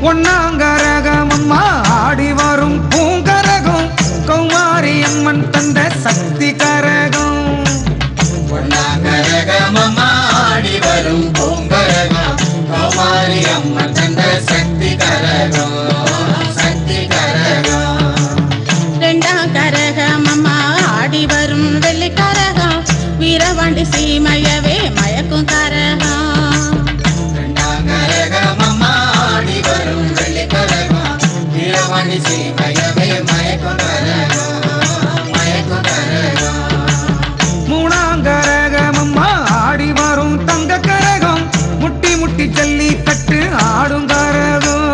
ஒன்னாங்கரகமம்மா ஆடி வரும் பூங்கரகம் கௌமாரி அம்மன் தந்த சக்தி கரகம். ஒன்னாங்கரகமம்மா ஆடி வரும் பூங்கரகம் கௌமாரி அம்மன் தந்த சக்தி கரகம் சக்தி கரகம். ரெண்டாம் கரகமம்மா ஆடி வரும் வெள்ளி கரகம் வீரவாண்டி சீமையவே மயக்கும் கரகம். மூணாங்கரகமம்மா ஆடி வரும் தங்க கரகம் முட்டி முட்டி ஜல்லி கட்டு ஆடும் கரகம்.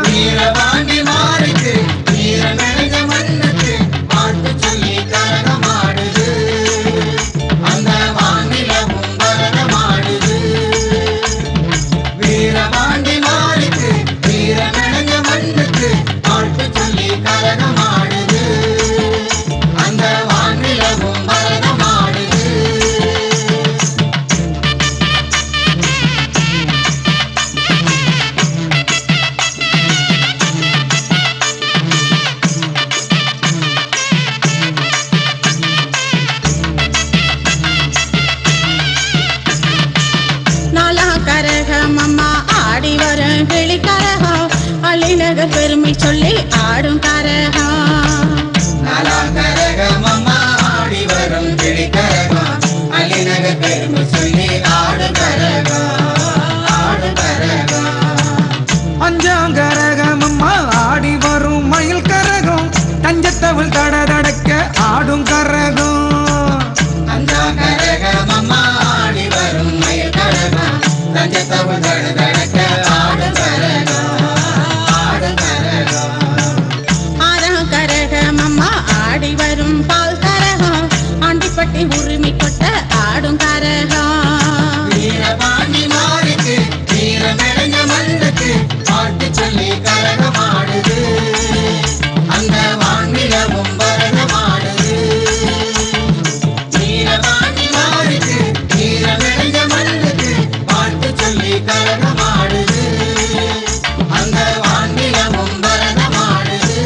வீரபாண்டி மாறிக்கு வீர நெஞ்ச மண்ணுக்கு பாட்டு சொல்லி கரகம் ஆடுது அந்த வானிலவும் பரதம் ஆடுது. வீரபாண்டி மாறிக்கு வீர நெஞ்ச மண்ணுக்கு பாட்டு சொல்லி கரகம் ஆடுது அந்த வானிலவும் பரதம் ஆடுது. நாலாம் கரகமம்மா ஆடி வரும் கிளி கரகம் அள்ளிநகர் பெருமை சொல்லி ஆடும் கரகம். நாலாம் கரகமம்மா ஆடி வரும் கிளி கரகம் அள்ளிநகர் பெருமை சொல்லி ஆடு கரகம் ஆடு கரகம். அஞ்சாங்கரகமம்மா ஆடி வரும் மயில் கரகம் தஞ்சத்தவள் தடதடக்க ஆடும் கரகம். அஞ்சாம் கரகமம்மா ஆடி வரும் மயில் கரகம் தஞ்சத்தவள் தடதடக்க ஆடு கரகம் ஆடு கரகம். ஆறாம் கரகமம்மா ஆடி வரும் பால் கரகம் ஆண்டிப்பட்டி உரிமை கொட்ட ஆடும் கரகம். வீரபாண்டி மாறிக்கு வீர நெஞ்ச மண்ணுக்கு பாட்டு சொல்லி கரகம் ஆடுது அந்த வானிலவும் பரதம் ஆடுது. வீரபாண்டி மாறிக்கு வீர நெஞ்ச மண்ணுக்கு பாட்டு சொல்லி கரகம் ஆடுது அந்த வானிலவும் பரதம் ஆடுது.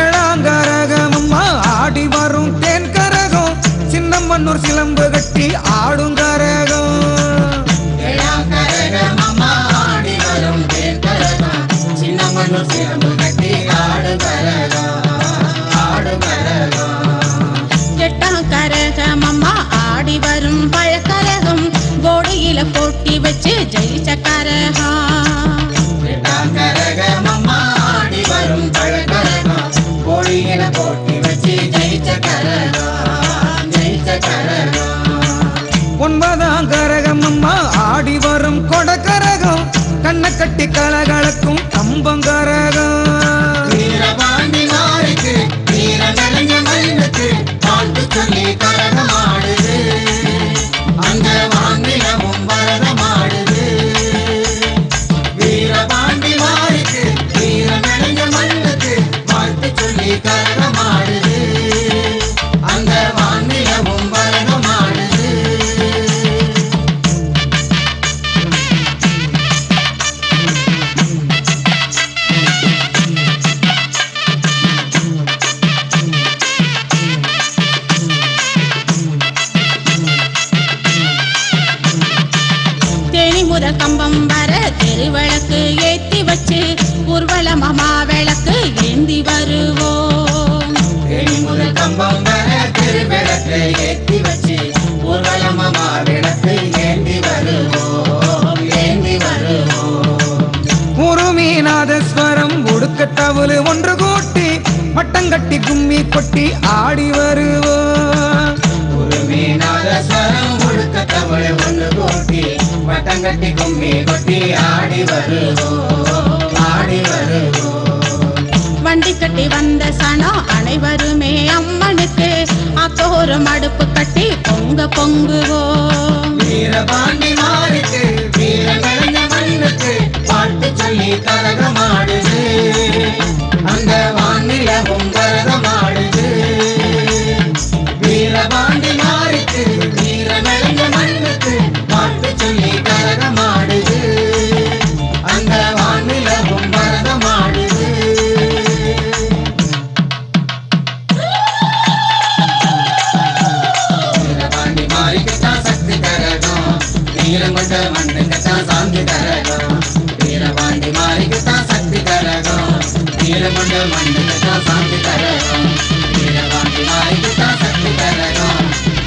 ஏழாங்கரகமம்மா ஆடி வரும் தேன் கரகம் சின்னம்மன்னூர் சிலம்பு கட்டி ஆடும் கரகம். ஏழாம் கரகமம்மா ஆடி வரும் தேன் கரகம் சின்னமன்னூர் சிலம்பு கட்டி ஆடு கரகம் ஆடு கரகம். எட்டாம் கரகமம்மா ஆடி வரும் பழக்கரகம் கோடியில போட்டி வச்சு ஜெயிச்ச கரகம். எட்டாம் கரகமம்மா ஆடி வரும் பழக்கரகம் கோழியில போட்டி வச்சு ஜெயிச்ச கரகம் ஜெயிச்ச கரகம். ஒன்பதாம் கரகமம்மா ஆடி வரும் கொடக்கரகம் கண்ணை கட்டி கலகலக்கும் கம்பங்கரகம். வீரபாண்டி மாறிக்கு வீர நெஞ்ச மண்ணுக்கு பாட்டு சொல்லி கரகம் ஆடுது அந்த வானிலவும் பரதம் ஆடுது. வீரபாண்டி மாறிக்கு வீர நெஞ்ச மண்ணுக்கு பாட்டு சொல்லி கரகம் ஆடுது அந்த வானிலவும் பரதம் ஆடுது. தேனி முதல் கம்பம் வர திருவிளக்கு ஏத்தி வச்சு ஊர்வலமா விளக்கு ஏந்தி வருவோம். தேனி முதல் கம்பம் வர திருவிளக்கு ஏத்தி வச்சு ஊர்வலமா விளக்கு ஏந்தி வருவோம் ஏந்தி வருவோம். உருமீநாதஸ்வரம் உடுக்க தவுளு ஒன்று கூட்டி மட்டங்கட்டி கும்மி கொட்டி ஆடி வருவோம். நாதஸ்வரம் முழுக்க தமிழ் ஒன்று கூட்டி வட்டங்கட்டி கும்மி கொட்டி ஆடி வருவோம் ஆடி வருவோம். வண்டி கட்டி வந்த சனம் அனைவருமே அம்மனுக்கு அத்தோறும் அடுப்பு கட்டி பொங்குவோம். வீரபாண்டி மாறிக்கு வீர விளைஞ்ச மண்ணுக்கு பாட்டு சொல்லி கரகமாடுது அந்த வானிலவும் கரகமாடுது. வீரபாண்டி மாறிக்கு வீர விளைஞ்ச மண்ணுக்கு பாட்டு சொல்லி கரகமாடுது அந்த வானிலவும் கரகமாடுது. வீரபாண்டி மாறிக்குத்தான் சக்தி கரகம் வீரங்கொண்ட மண்ணுக்குத்தான் சாந்தி கரகம். வீரபாண்டி மாறிக்குத்தான் சக்தி கரகம் வீரங்கொண்ட மண்ணுக்குத்தான் சாந்தி கரகம். வீரபாண்டி மாறிக்குத்தான் சக்தி கரகம்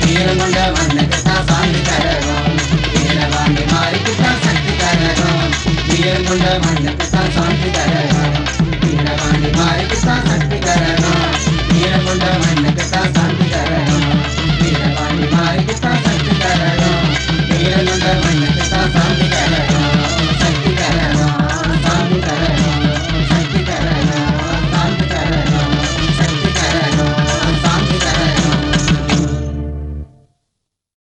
வீரங்கொண்ட மண்ணுக்குத்தான் சாந்தி கரகம். வீரபாண்டி மாறிக்குத்தான் சக்தி கரகம் வீரங்கொண்ட மண்ணுக்குத்தான் சாந்தி கரகம். வீரபாண்டி மாறிக்குத்தான் சக்தி கரகம் வீரங்கொண்ட மண்ணுக்குத்தான் சாந்தி